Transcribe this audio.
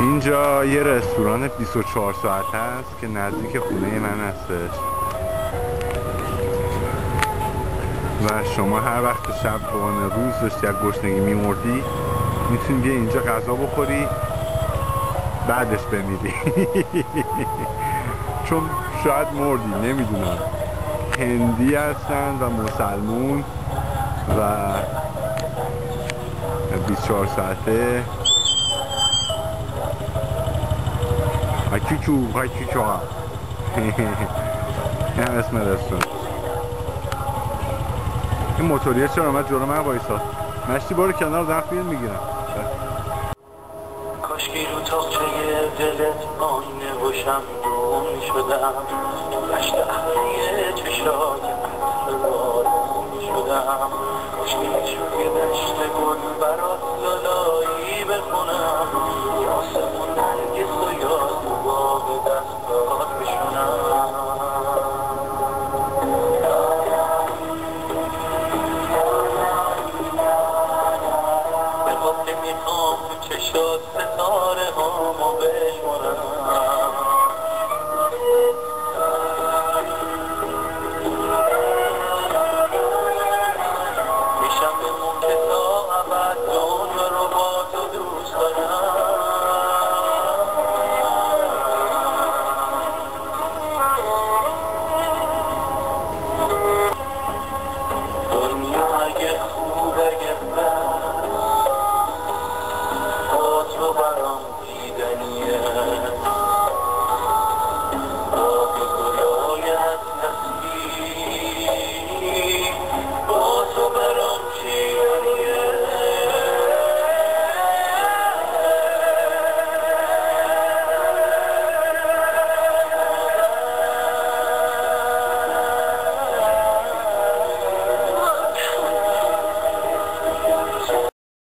اینجا یه رستوران 24 ساعته است که نزدیک خونه من هستش و شما هر وقت شب بان روز داشتی از گشنگی میمردی میتونی بیا اینجا غذا بخوری بعدش بمیری. چون شاید مردی نمیدونم. هندی هستن و مسلمون و 24 ساعته هاکیچو این هم اسم رستوران. این موتوریه چرا اومد جلو من وایساد؟ مشتی برو کنار دارم فیلم میگیرم. کاشکی رو تاقچه دلت آینه باشم گم شدم تو رشت اهلیه چشای آروم شدم کاشکی شوی دشت گل برات لالایی بخونم